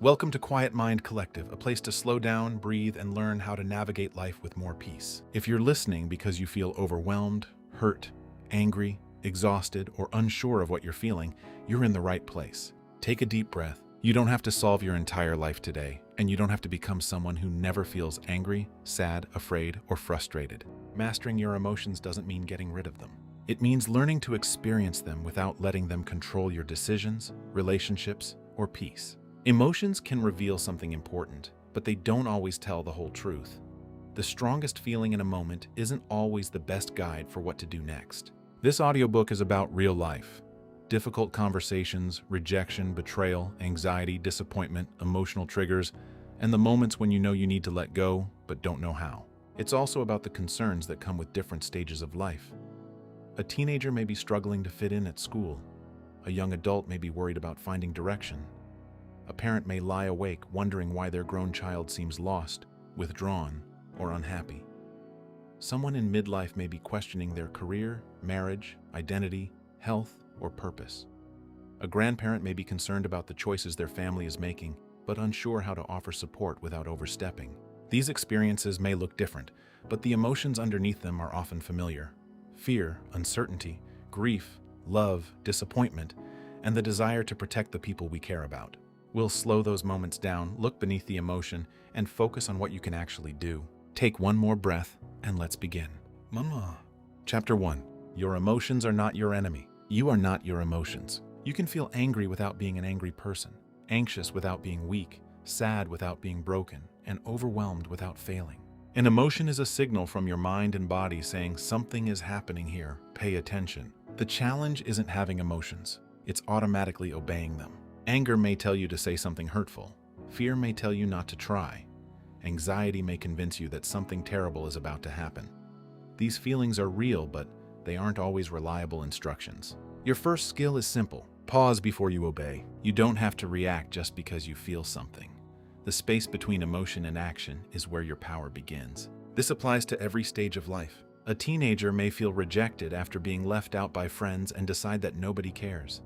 Welcome to Quiet Mind Collective, a place to slow down, breathe, and learn how to navigate life with more peace. If you're listening because you feel overwhelmed, hurt, angry, exhausted, or unsure of what you're feeling, you're in the right place. Take a deep breath. You don't have to solve your entire life today, and you don't have to become someone who never feels angry, sad, afraid, or frustrated. Mastering your emotions doesn't mean getting rid of them. It means learning to experience them without letting them control your decisions, relationships, or peace. Emotions can reveal something important, but they don't always tell the whole truth. The strongest feeling in a moment isn't always the best guide for what to do next. This audiobook is about real life. Difficult conversations, rejection, betrayal, anxiety, disappointment, emotional triggers, and the moments when you know you need to let go, but don't know how. It's also about the concerns that come with different stages of life. A teenager may be struggling to fit in at school. A young adult may be worried about finding direction. A parent may lie awake wondering why their grown child seems lost, withdrawn, or unhappy. Someone in midlife may be questioning their career, marriage, identity, health, or purpose. A grandparent may be concerned about the choices their family is making, but unsure how to offer support without overstepping. These experiences may look different, but the emotions underneath them are often familiar. Fear, uncertainty, grief, love, disappointment, and the desire to protect the people we care about. We'll slow those moments down, look beneath the emotion, and focus on what you can actually do. Take one more breath, and let's begin. Mama. Chapter 1. Your emotions are not your enemy. You are not your emotions. You can feel angry without being an angry person, anxious without being weak, sad without being broken, and overwhelmed without failing. An emotion is a signal from your mind and body saying something is happening here, pay attention. The challenge isn't having emotions, it's automatically obeying them. Anger may tell you to say something hurtful. Fear may tell you not to try. Anxiety may convince you that something terrible is about to happen. These feelings are real, but they aren't always reliable instructions. Your first skill is simple. Pause before you obey. You don't have to react just because you feel something. The space between emotion and action is where your power begins. This applies to every stage of life. A teenager may feel rejected after being left out by friends and decide that nobody cares.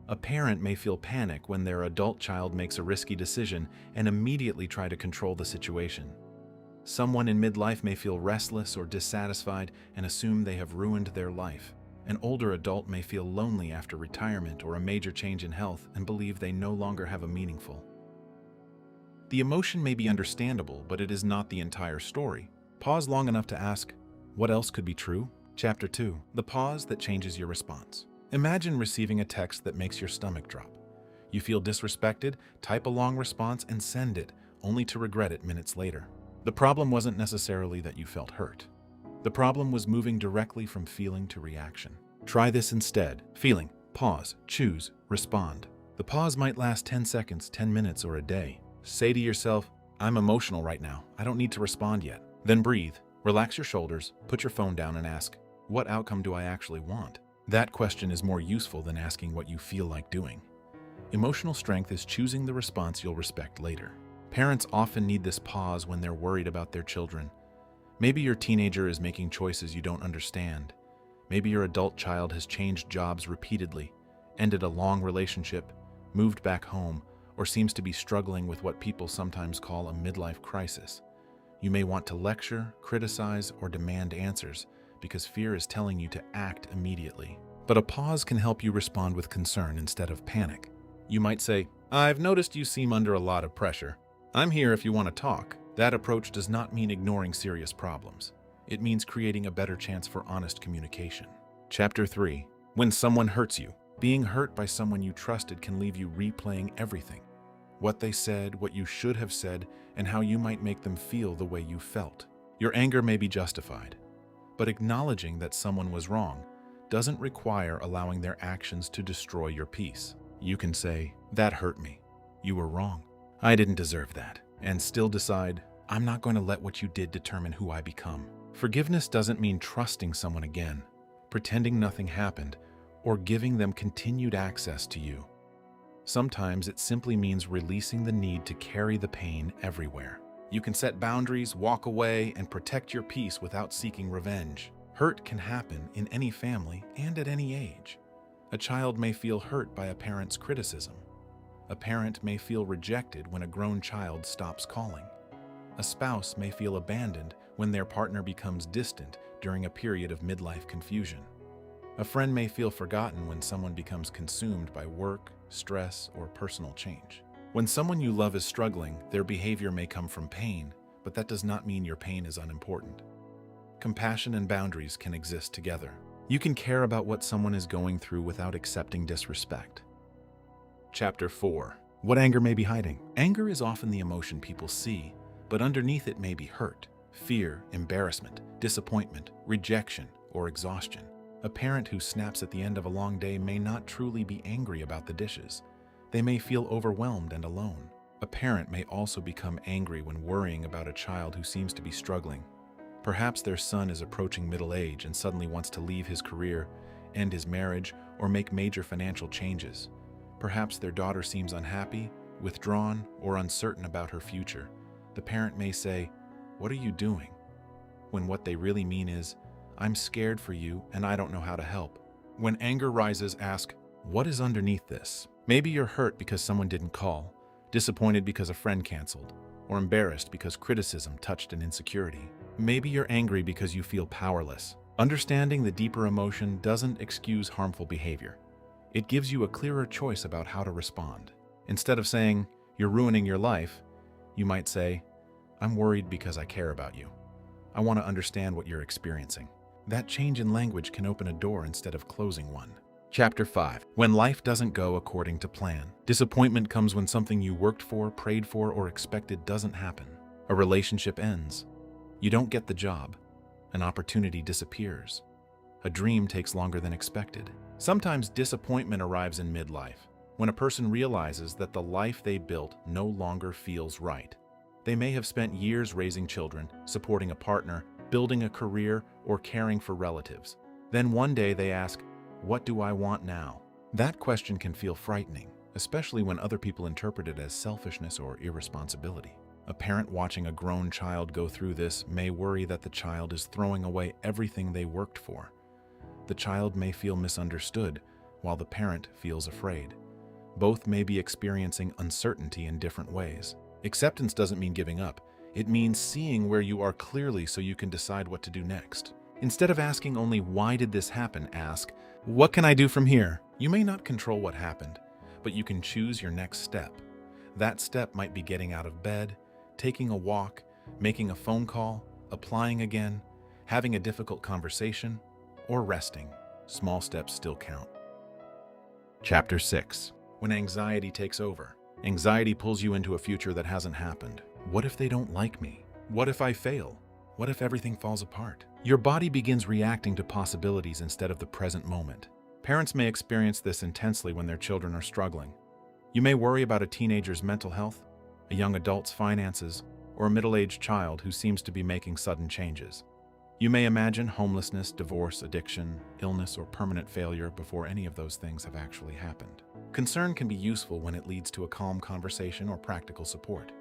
A parent may feel panic when their adult child makes a risky decision and immediately try to control the situation. Someone in midlife may feel restless or dissatisfied and assume they have ruined their life. An older adult may feel lonely after retirement or a major change in health and believe they no longer have a meaningful. The emotion may be understandable, but it is not the entire story. Pause long enough to ask, what else could be true? Chapter 2. The pause that changes your response. Imagine receiving a text that makes your stomach drop. You feel disrespected, type a long response, and send it, only to regret it minutes later. The problem wasn't necessarily that you felt hurt. The problem was moving directly from feeling to reaction. Try this instead. Feeling, pause, choose, respond. The pause might last 10 seconds, 10 minutes, or a day. Say to yourself, I'm emotional right now. I don't need to respond yet. Then breathe, relax your shoulders, put your phone down and ask, what outcome do I actually want? That question is more useful than asking what you feel like doing. Emotional strength is choosing the response you'll respect later. Parents often need this pause when they're worried about their children. Maybe your teenager is making choices you don't understand. Maybe your adult child has changed jobs repeatedly, ended a long relationship, moved back home, or seems to be struggling with what people sometimes call a midlife crisis. You may want to lecture, criticize, or demand answers because fear is telling you to act immediately. But a pause can help you respond with concern instead of panic. You might say, I've noticed you seem under a lot of pressure. I'm here if you want to talk. That approach does not mean ignoring serious problems. It means creating a better chance for honest communication. Chapter 3. When someone hurts you. Being hurt by someone you trusted can leave you replaying everything. What they said, what you should have said, and how you might make them feel the way you felt. Your anger may be justified, but acknowledging that someone was wrong doesn't require allowing their actions to destroy your peace. You can say, that hurt me. You were wrong. I didn't deserve that. And still decide, I'm not going to let what you did determine who I become. Forgiveness doesn't mean trusting someone again, pretending nothing happened, or giving them continued access to you. Sometimes it simply means releasing the need to carry the pain everywhere. You can set boundaries, walk away, and protect your peace without seeking revenge. Hurt can happen in any family and at any age. A child may feel hurt by a parent's criticism. A parent may feel rejected when a grown child stops calling. A spouse may feel abandoned when their partner becomes distant during a period of midlife confusion. A friend may feel forgotten when someone becomes consumed by work, stress, or personal change. When someone you love is struggling, their behavior may come from pain, but that does not mean your pain is unimportant. Compassion and boundaries can exist together. You can care about what someone is going through without accepting disrespect. Chapter 4. What anger may be hiding. Anger is often the emotion people see, but underneath it may be hurt, fear, embarrassment, disappointment, rejection, or exhaustion. A parent who snaps at the end of a long day may not truly be angry about the dishes. They may feel overwhelmed and alone. A parent may also become angry when worrying about a child who seems to be struggling. Perhaps their son is approaching middle age and suddenly wants to leave his career, end his marriage, or make major financial changes. Perhaps their daughter seems unhappy, withdrawn, or uncertain about her future. The parent may say, "What are you doing?" when what they really mean is, "I'm scared for you and I don't know how to help." When anger rises, ask, "What is underneath this?" Maybe you're hurt because someone didn't call, disappointed because a friend canceled, or embarrassed because criticism touched an insecurity. Maybe you're angry because you feel powerless. Understanding the deeper emotion doesn't excuse harmful behavior. It gives you a clearer choice about how to respond. Instead of saying, "You're ruining your life," you might say, "I'm worried because I care about you. I want to understand what you're experiencing." That change in language can open a door instead of closing one. Chapter 5. When life doesn't go according to plan. Disappointment comes when something you worked for, prayed for, or expected doesn't happen. A relationship ends. You don't get the job. An opportunity disappears. A dream takes longer than expected. Sometimes disappointment arrives in midlife, when a person realizes that the life they built no longer feels right. They may have spent years raising children, supporting a partner, building a career, or caring for relatives. Then one day they ask, "What do I want now?" That question can feel frightening, especially when other people interpret it as selfishness or irresponsibility. A parent watching a grown child go through this may worry that the child is throwing away everything they worked for. The child may feel misunderstood, while the parent feels afraid. Both may be experiencing uncertainty in different ways. Acceptance doesn't mean giving up. It means seeing where you are clearly so you can decide what to do next. Instead of asking only, "Why did this happen?" ask, "What can I do from here?" You may not control what happened, but you can choose your next step. That step might be getting out of bed, taking a walk, making a phone call, applying again, having a difficult conversation, or resting. Small steps still count. Chapter 6. When anxiety takes over. Anxiety pulls you into a future that hasn't happened. What if they don't like me? What if I fail? What if everything falls apart? Your body begins reacting to possibilities instead of the present moment. Parents may experience this intensely when their children are struggling. You may worry about a teenager's mental health, a young adult's finances, or a middle-aged child who seems to be making sudden changes. You may imagine homelessness, divorce, addiction, illness, or permanent failure before any of those things have actually happened. Concern can be useful when it leads to a calm conversation or practical support.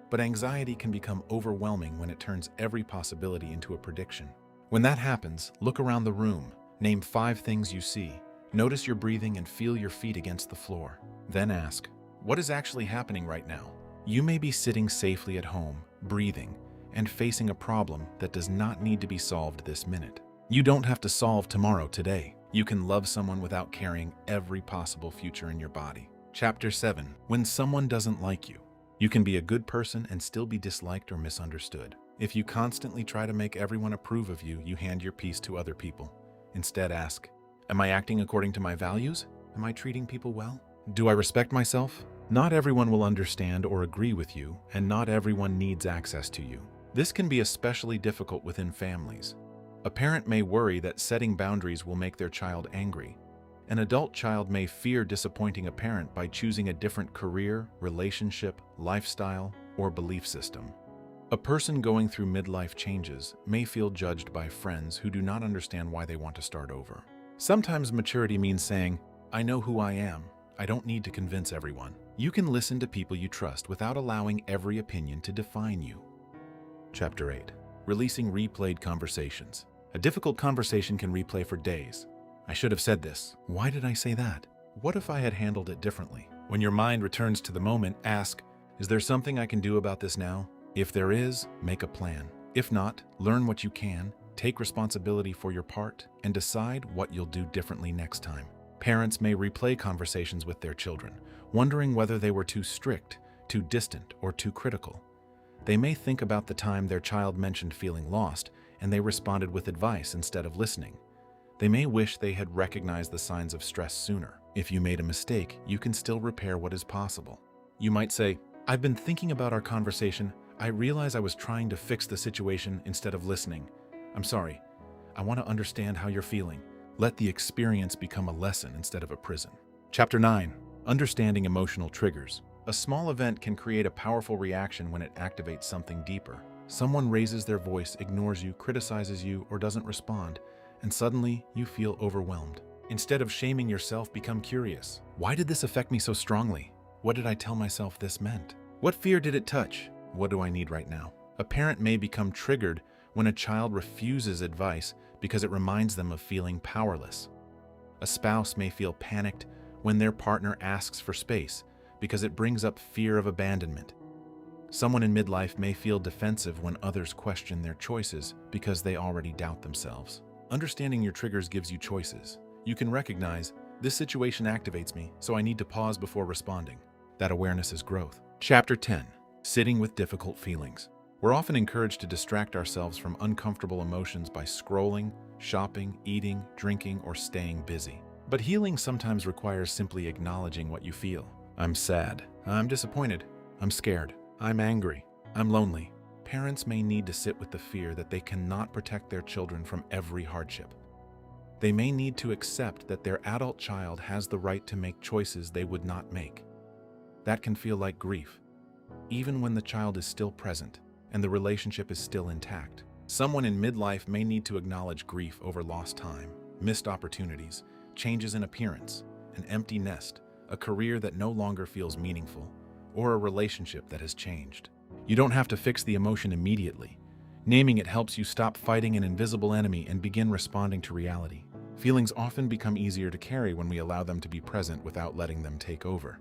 But anxiety can become overwhelming when it turns every possibility into a prediction. When that happens, look around the room, name 5 things you see, notice your breathing and feel your feet against the floor. Then ask, what is actually happening right now? You may be sitting safely at home, breathing, and facing a problem that does not need to be solved this minute. You don't have to solve tomorrow today. You can love someone without carrying every possible future in your body. Chapter 7. When someone doesn't like you. You can be a good person and still be disliked or misunderstood. If you constantly try to make everyone approve of you, you hand your peace to other people. Instead ask, am I acting according to my values? Am I treating people well? Do I respect myself? Not everyone will understand or agree with you, and not everyone needs access to you. This can be especially difficult within families. A parent may worry that setting boundaries will make their child angry. An adult child may fear disappointing a parent by choosing a different career, relationship, lifestyle, or belief system. A person going through midlife changes may feel judged by friends who do not understand why they want to start over. Sometimes maturity means saying, "I know who I am. I don't need to convince everyone." You can listen to people you trust without allowing every opinion to define you. Chapter 8. Releasing replayed conversations. A difficult conversation can replay for days. I should have said this. Why did I say that? What if I had handled it differently? When your mind returns to the moment, ask, is there something I can do about this now? If there is, make a plan. If not, learn what you can, take responsibility for your part, and decide what you'll do differently next time. Parents may replay conversations with their children, wondering whether they were too strict, too distant, or too critical. They may think about the time their child mentioned feeling lost, and they responded with advice instead of listening. They may wish they had recognized the signs of stress sooner. If you made a mistake, you can still repair what is possible. You might say, I've been thinking about our conversation. I realize I was trying to fix the situation instead of listening. I'm sorry. I want to understand how you're feeling. Let the experience become a lesson instead of a prison. Chapter 9. Understanding emotional triggers. A small event can create a powerful reaction when it activates something deeper. Someone raises their voice, ignores you, criticizes you, or doesn't respond, and suddenly you feel overwhelmed. Instead of shaming yourself, become curious. Why did this affect me so strongly? What did I tell myself this meant? What fear did it touch? What do I need right now? A parent may become triggered when a child refuses advice because it reminds them of feeling powerless. A spouse may feel panicked when their partner asks for space because it brings up fear of abandonment. Someone in midlife may feel defensive when others question their choices because they already doubt themselves. Understanding your triggers gives you choices. You can recognize, this situation activates me, so I need to pause before responding. That awareness is growth. Chapter 10. Sitting with difficult feelings. We're often encouraged to distract ourselves from uncomfortable emotions by scrolling, shopping, eating, drinking, or staying busy. But healing sometimes requires simply acknowledging what you feel. I'm sad. I'm disappointed. I'm scared. I'm angry. I'm lonely. Parents may need to sit with the fear that they cannot protect their children from every hardship. They may need to accept that their adult child has the right to make choices they would not make. That can feel like grief, even when the child is still present and the relationship is still intact. Someone in midlife may need to acknowledge grief over lost time, missed opportunities, changes in appearance, an empty nest, a career that no longer feels meaningful, or a relationship that has changed. You don't have to fix the emotion immediately. Naming it helps you stop fighting an invisible enemy and begin responding to reality. Feelings often become easier to carry when we allow them to be present without letting them take over.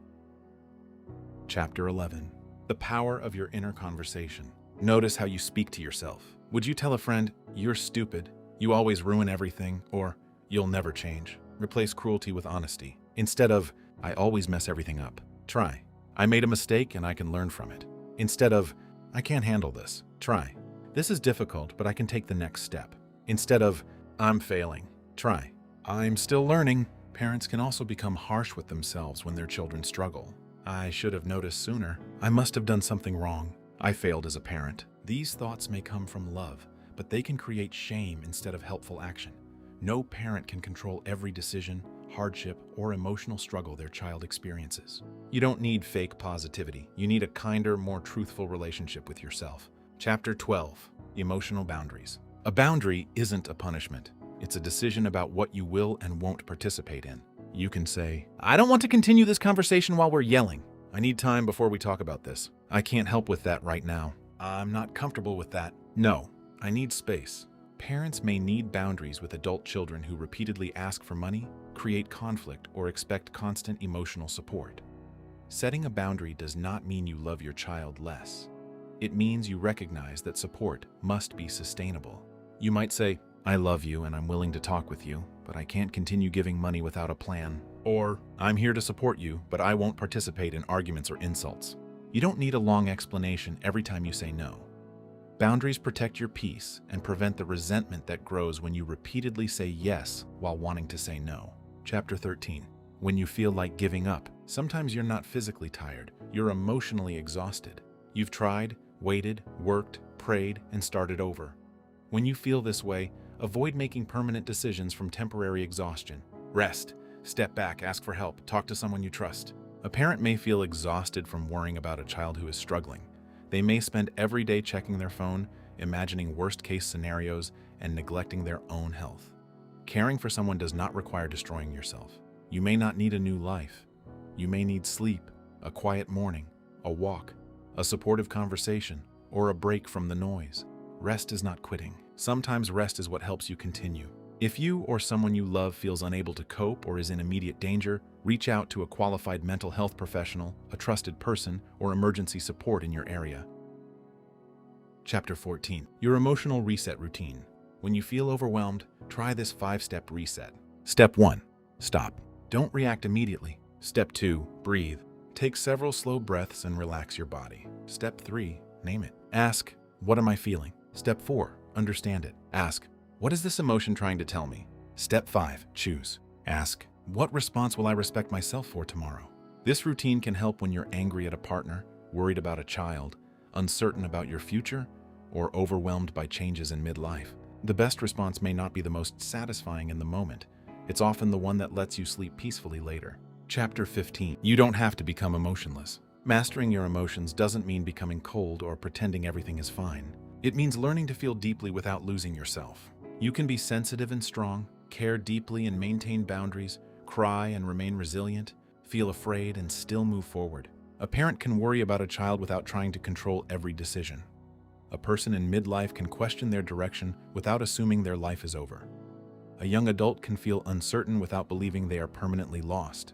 Chapter 11. The power of your inner conversation. Notice how you speak to yourself. Would you tell a friend, you're stupid, you always ruin everything, or you'll never change? Replace cruelty with honesty. Instead of, I always mess everything up. Try, I made a mistake and I can learn from it. Instead of, I can't handle this. Try, this is difficult, but I can take the next step. Instead of, I'm failing. Try, I'm still learning. Parents can also become harsh with themselves when their children struggle. I should have noticed sooner. I must have done something wrong. I failed as a parent. These thoughts may come from love, but they can create shame instead of helpful action. No parent can control every decision, hardship, or emotional struggle their child experiences. You don't need fake positivity. You need a kinder, more truthful relationship with yourself. Chapter 12. Emotional boundaries. A boundary isn't a punishment. It's a decision about what you will and won't participate in. You can say, I don't want to continue this conversation while we're yelling. I need time before we talk about this. I can't help with that right now. I'm not comfortable with that. No, I need space. Parents may need boundaries with adult children who repeatedly ask for money, create conflict, or expect constant emotional support. Setting a boundary does not mean you love your child less. It means you recognize that support must be sustainable. You might say, I love you and I'm willing to talk with you, but I can't continue giving money without a plan. Or, I'm here to support you, but I won't participate in arguments or insults. You don't need a long explanation every time you say no. Boundaries protect your peace and prevent the resentment that grows when you repeatedly say yes while wanting to say no. Chapter 13. When you feel like giving up, sometimes you're not physically tired, you're emotionally exhausted. You've tried, waited, worked, prayed, and started over. When you feel this way, avoid making permanent decisions from temporary exhaustion. Rest, step back, ask for help, talk to someone you trust. A parent may feel exhausted from worrying about a child who is struggling. They may spend every day checking their phone, imagining worst-case scenarios, and neglecting their own health. Caring for someone does not require destroying yourself. You may not need a new life. You may need sleep, a quiet morning, a walk, a supportive conversation, or a break from the noise. Rest is not quitting. Sometimes rest is what helps you continue. If you or someone you love feels unable to cope or is in immediate danger, reach out to a qualified mental health professional, a trusted person, or emergency support in your area. Chapter 14. Your emotional reset routine. When you feel overwhelmed, try this 5-step reset. Step 1. Stop. Don't react immediately. Step 2. Breathe. Take several slow breaths and relax your body. Step 3. Name it. Ask, what am I feeling? Step 4. Understand it. Ask, what is this emotion trying to tell me? Step 5. Choose. Ask, what response will I respect myself for tomorrow? This routine can help when you're angry at a partner, worried about a child, uncertain about your future, or overwhelmed by changes in midlife. The best response may not be the most satisfying in the moment. It's often the one that lets you sleep peacefully later. Chapter 15. You don't have to become emotionless. Mastering your emotions doesn't mean becoming cold or pretending everything is fine. It means learning to feel deeply without losing yourself. You can be sensitive and strong, care deeply and maintain boundaries, cry and remain resilient, feel afraid and still move forward. A parent can worry about a child without trying to control every decision. A person in midlife can question their direction without assuming their life is over. A young adult can feel uncertain without believing they are permanently lost.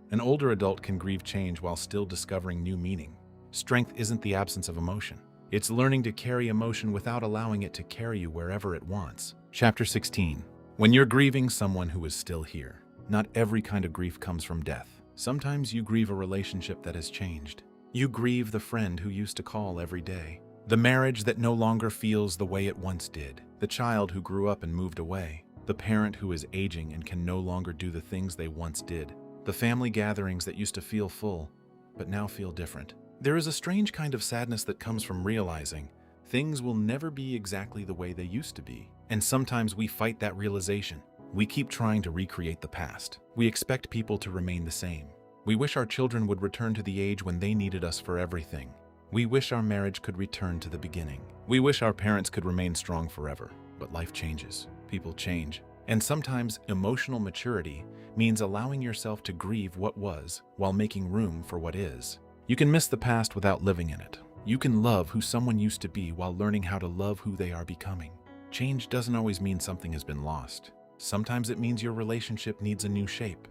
An older adult can grieve change while still discovering new meaning. Strength isn't the absence of emotion. It's learning to carry emotion without allowing it to carry you wherever it wants. Chapter 16. When you're grieving someone who is still here, not every kind of grief comes from death. Sometimes you grieve a relationship that has changed. You grieve the friend who used to call every day, the marriage that no longer feels the way it once did, the child who grew up and moved away, the parent who is aging and can no longer do the things they once did, the family gatherings that used to feel full, but now feel different. There is a strange kind of sadness that comes from realizing things will never be exactly the way they used to be. And sometimes we fight that realization. We keep trying to recreate the past. We expect people to remain the same. We wish our children would return to the age when they needed us for everything. We wish our marriage could return to the beginning. We wish our parents could remain strong forever. But life changes. People change. And sometimes emotional maturity means allowing yourself to grieve what was while making room for what is. You can miss the past without living in it. You can love who someone used to be while learning how to love who they are becoming. Change doesn't always mean something has been lost. Sometimes it means your relationship needs a new shape.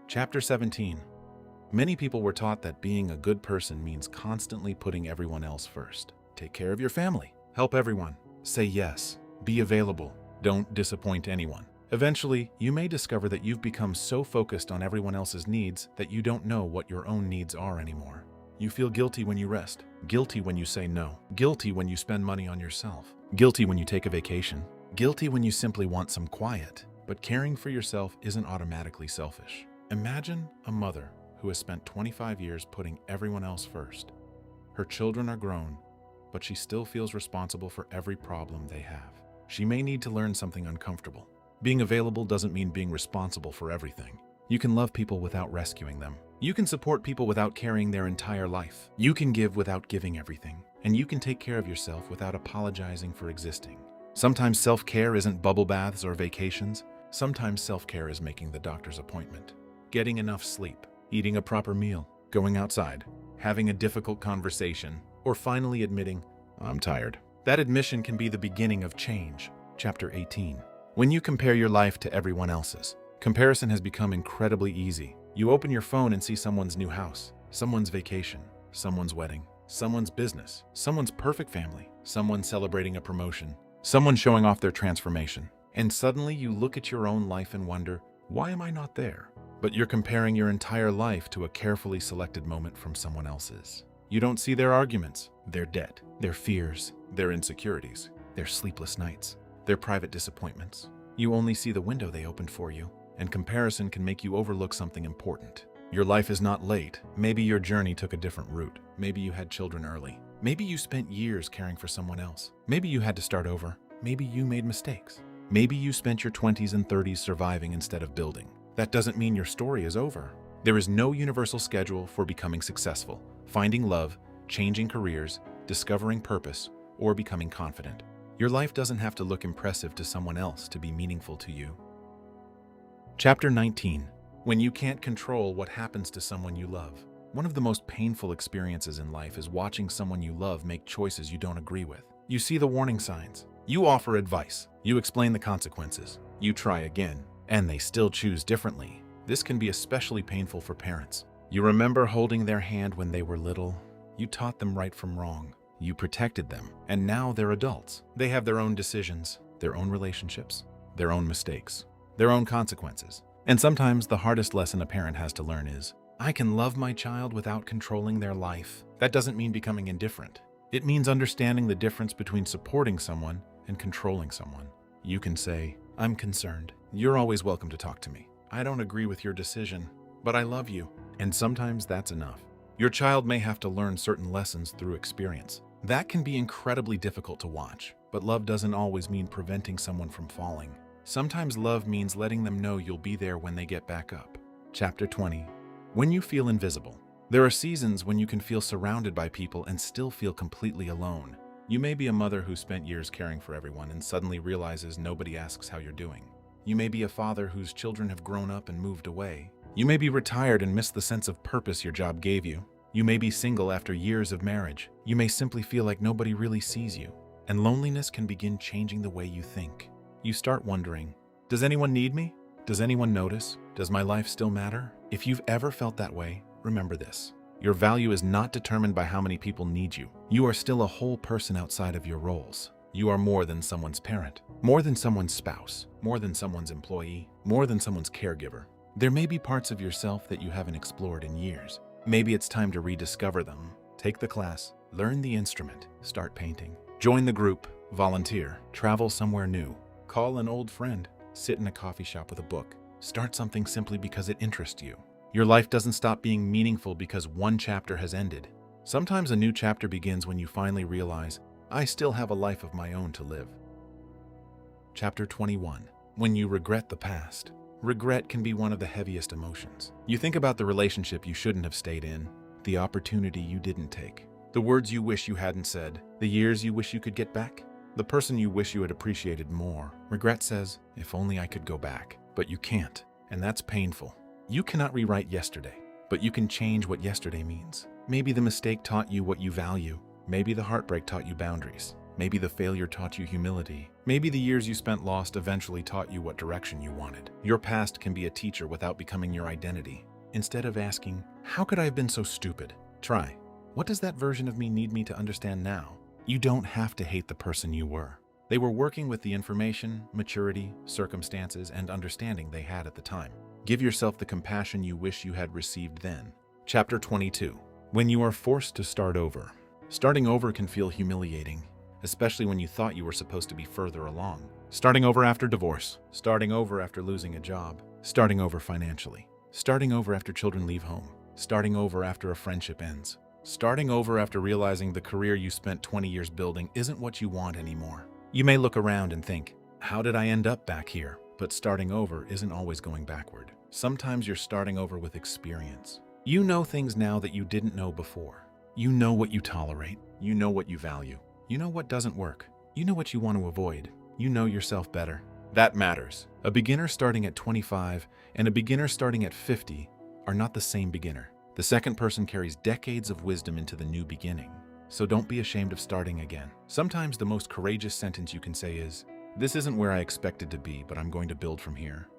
Chapter 17. Many people were taught that being a good person means constantly putting everyone else first. Take care of your family. Help everyone. Say yes. Be available. Don't disappoint anyone. Eventually, you may discover that you've become so focused on everyone else's needs that you don't know what your own needs are anymore. You feel guilty when you rest, guilty when you say no, guilty when you spend money on yourself, guilty when you take a vacation, guilty when you simply want some quiet. But caring for yourself isn't automatically selfish. Imagine a mother who has spent 25 years putting everyone else first. Her children are grown, but she still feels responsible for every problem they have. She may need to learn something uncomfortable. Being available doesn't mean being responsible for everything. You can love people without rescuing them. You can support people without carrying their entire life. You can give without giving everything. And you can take care of yourself without apologizing for existing. Sometimes self-care isn't bubble baths or vacations. Sometimes self-care is making the doctor's appointment, getting enough sleep, eating a proper meal, going outside, having a difficult conversation, or finally admitting, I'm tired. That admission can be the beginning of change. Chapter 18. When you compare your life to everyone else's, comparison has become incredibly easy. You open your phone and see someone's new house, someone's vacation, someone's wedding, someone's business, someone's perfect family, someone celebrating a promotion, someone showing off their transformation. And suddenly you look at your own life and wonder, why am I not there? But you're comparing your entire life to a carefully selected moment from someone else's. You don't see their arguments, their debt, their fears, their insecurities, their sleepless nights, their private disappointments. You only see the window they opened for you, and comparison can make you overlook something important. Your life is not late. Maybe your journey took a different route. Maybe you had children early. Maybe you spent years caring for someone else. Maybe you had to start over. Maybe you made mistakes. Maybe you spent your 20s and 30s surviving instead of building. That doesn't mean your story is over. There is no universal schedule for becoming successful, finding love, changing careers, discovering purpose, or becoming confident. Your life doesn't have to look impressive to someone else to be meaningful to you. Chapter 19. When you can't control what happens to someone you love. One of the most painful experiences in life is watching someone you love make choices you don't agree with. You see the warning signs. You offer advice. You explain the consequences. You try again, and they still choose differently. This can be especially painful for parents. You remember holding their hand when they were little. You taught them right from wrong. You protected them, and now they're adults. They have their own decisions, their own relationships, their own mistakes, their own consequences. And sometimes the hardest lesson a parent has to learn is, I can love my child without controlling their life. That doesn't mean becoming indifferent. It means understanding the difference between supporting someone and controlling someone. You can say, I'm concerned. You're always welcome to talk to me. I don't agree with your decision, but I love you. And sometimes that's enough. Your child may have to learn certain lessons through experience. That can be incredibly difficult to watch, but love doesn't always mean preventing someone from falling. Sometimes love means letting them know you'll be there when they get back up. Chapter 20. When you feel invisible. There are seasons when you can feel surrounded by people and still feel completely alone. You may be a mother who spent years caring for everyone and suddenly realizes nobody asks how you're doing. You may be a father whose children have grown up and moved away. You may be retired and miss the sense of purpose your job gave you. You may be single after years of marriage. You may simply feel like nobody really sees you. And loneliness can begin changing the way you think. You start wondering, does anyone need me? Does anyone notice? Does my life still matter? If you've ever felt that way, remember this. Your value is not determined by how many people need you. You are still a whole person outside of your roles. You are more than someone's parent, more than someone's spouse, more than someone's employee, more than someone's caregiver. There may be parts of yourself that you haven't explored in years. Maybe it's time to rediscover them. Take the class, learn the instrument, start painting. Join the group, volunteer, travel somewhere new. Call an old friend, sit in a coffee shop with a book. Start something simply because it interests you. Your life doesn't stop being meaningful because one chapter has ended. Sometimes a new chapter begins when you finally realize, I still have a life of my own to live. Chapter 21. When you regret the past. Regret can be one of the heaviest emotions. You think about the relationship you shouldn't have stayed in, the opportunity you didn't take, the words you wish you hadn't said, the years you wish you could get back, the person you wish you had appreciated more. Regret says, if only I could go back. But you can't, and that's painful. You cannot rewrite yesterday, but you can change what yesterday means. Maybe the mistake taught you what you value. Maybe the heartbreak taught you boundaries. Maybe the failure taught you humility. Maybe the years you spent lost eventually taught you what direction you wanted. Your past can be a teacher without becoming your identity. Instead of asking, how could I have been so stupid? Try, what does that version of me need me to understand now? You don't have to hate the person you were. They were working with the information, maturity, circumstances, and understanding they had at the time. Give yourself the compassion you wish you had received then. Chapter 22. When you are forced to start over. Starting over can feel humiliating, especially when you thought you were supposed to be further along. Starting over after divorce. Starting over after losing a job. Starting over financially. Starting over after children leave home. Starting over after a friendship ends. Starting over after realizing the career you spent 20 years building isn't what you want anymore. You may look around and think, how did I end up back here? But starting over isn't always going backward. Sometimes you're starting over with experience. You know things now that you didn't know before. You know what you tolerate. You know what you value. You know what doesn't work. You know what you want to avoid. You know yourself better. That matters. A beginner starting at 25 and a beginner starting at 50 are not the same beginner. The second person carries decades of wisdom into the new beginning. So don't be ashamed of starting again. Sometimes the most courageous sentence you can say is, this isn't where I expected to be, but I'm going to build from here.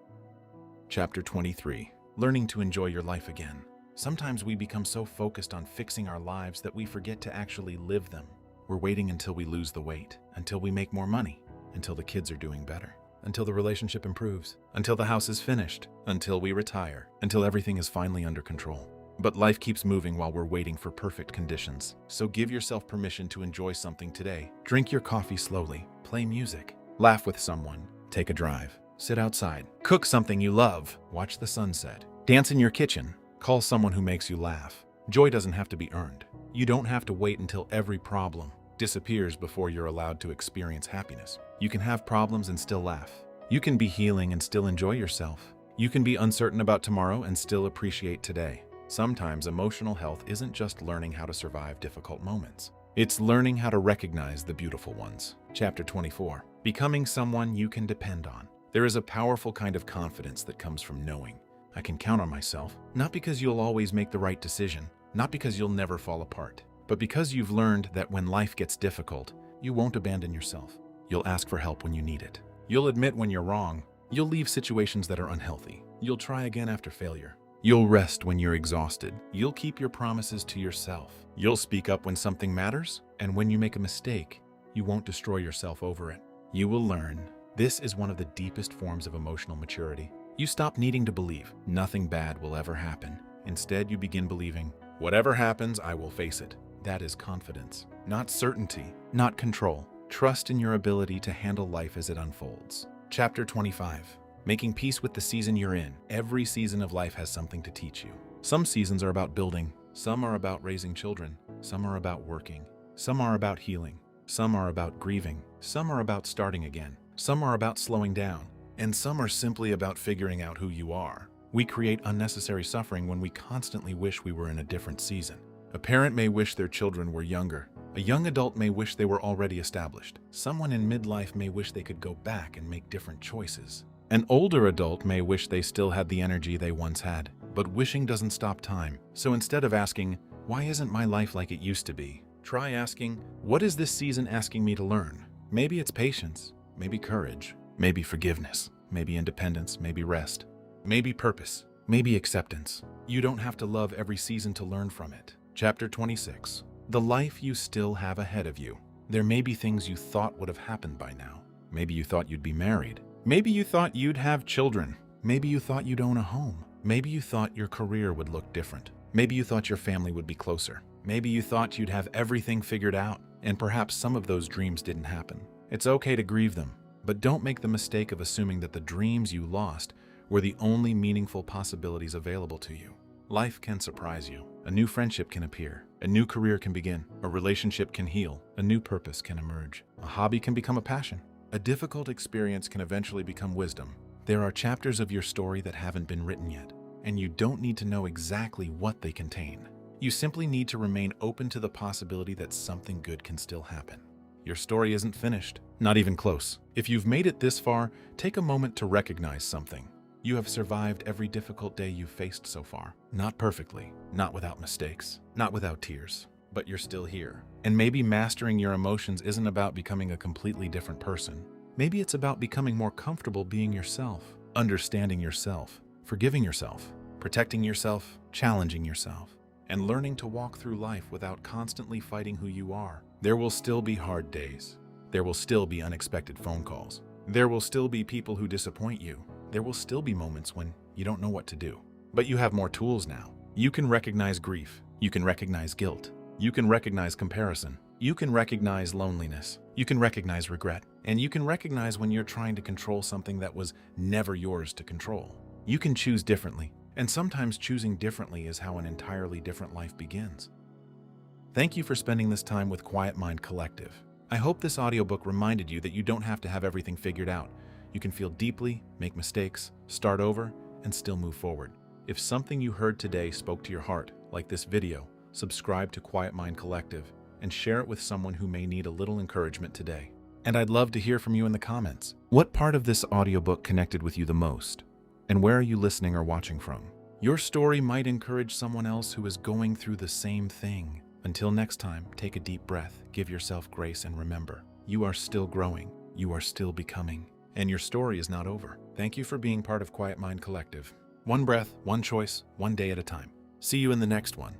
Chapter 23. Learning to enjoy your life again. Sometimes we become so focused on fixing our lives that we forget to actually live them. We're waiting until we lose the weight, until we make more money, until the kids are doing better, until the relationship improves, until the house is finished, until we retire, until everything is finally under control. But life keeps moving while we're waiting for perfect conditions. So give yourself permission to enjoy something today. Drink your coffee slowly, play music, laugh with someone, take a drive, sit outside, cook something you love, watch the sunset, dance in your kitchen, call someone who makes you laugh. Joy doesn't have to be earned. You don't have to wait until every problem disappears before you're allowed to experience happiness. You can have problems and still laugh. You can be healing and still enjoy yourself. You can be uncertain about tomorrow and still appreciate today. Sometimes emotional health isn't just learning how to survive difficult moments. It's learning how to recognize the beautiful ones. Chapter 24. Becoming someone you can depend on. There is a powerful kind of confidence that comes from knowing, I can count on myself, not because you'll always make the right decision, not because you'll never fall apart, but because you've learned that when life gets difficult, you won't abandon yourself. You'll ask for help when you need it. You'll admit when you're wrong. You'll leave situations that are unhealthy. You'll try again after failure. You'll rest when you're exhausted. You'll keep your promises to yourself. You'll speak up when something matters, and when you make a mistake, you won't destroy yourself over it. You will learn. This is one of the deepest forms of emotional maturity. You stop needing to believe nothing bad will ever happen. Instead, you begin believing, whatever happens, I will face it. That is confidence, not certainty, not control. Trust in your ability to handle life as it unfolds. Chapter 25. Making peace with the season you're in. Every season of life has something to teach you. Some seasons are about building. Some are about raising children. Some are about working. Some are about healing. Some are about grieving. Some are about starting again. Some are about slowing down. And some are simply about figuring out who you are. We create unnecessary suffering when we constantly wish we were in a different season. A parent may wish their children were younger. A young adult may wish they were already established. Someone in midlife may wish they could go back and make different choices. An older adult may wish they still had the energy they once had. But wishing doesn't stop time. So instead of asking, why isn't my life like it used to be? Try asking, what is this season asking me to learn? Maybe it's patience, maybe courage, maybe forgiveness, maybe independence, maybe rest, maybe purpose, maybe acceptance. You don't have to love every season to learn from it. Chapter 26. The life you still have ahead of you. There may be things you thought would have happened by now. Maybe you thought you'd be married. Maybe you thought you'd have children. Maybe you thought you'd own a home. Maybe you thought your career would look different. Maybe you thought your family would be closer. Maybe you thought you'd have everything figured out, and perhaps some of those dreams didn't happen. It's okay to grieve them, but don't make the mistake of assuming that the dreams you lost were the only meaningful possibilities available to you. Life can surprise you. A new friendship can appear. A new career can begin. A relationship can heal. A new purpose can emerge. A hobby can become a passion. A difficult experience can eventually become wisdom. There are chapters of your story that haven't been written yet, and you don't need to know exactly what they contain. You simply need to remain open to the possibility that something good can still happen. Your story isn't finished, not even close. If you've made it this far, take a moment to recognize something. You have survived every difficult day you've faced so far. Not perfectly, not without mistakes, not without tears, but you're still here. And maybe mastering your emotions isn't about becoming a completely different person. Maybe it's about becoming more comfortable being yourself, understanding yourself, forgiving yourself, protecting yourself, challenging yourself, and learning to walk through life without constantly fighting who you are. There will still be hard days. There will still be unexpected phone calls. There will still be people who disappoint you. There will still be moments when you don't know what to do. But you have more tools now. You can recognize grief. You can recognize guilt. You can recognize comparison. You can recognize loneliness. You can recognize regret. And you can recognize when you're trying to control something that was never yours to control. You can choose differently. And sometimes choosing differently is how an entirely different life begins. Thank you for spending this time with Quiet Mind Collective. I hope this audiobook reminded you that you don't have to have everything figured out. You can feel deeply, make mistakes, start over, and still move forward. If something you heard today spoke to your heart, like this video, subscribe to Quiet Mind Collective and share it with someone who may need a little encouragement today. And I'd love to hear from you in the comments. What part of this audiobook connected with you the most? And where are you listening or watching from? Your story might encourage someone else who is going through the same thing. Until next time, take a deep breath, give yourself grace, and remember, you are still growing, you are still becoming, and your story is not over. Thank you for being part of Quiet Mind Collective. One breath, one choice, one day at a time. See you in the next one.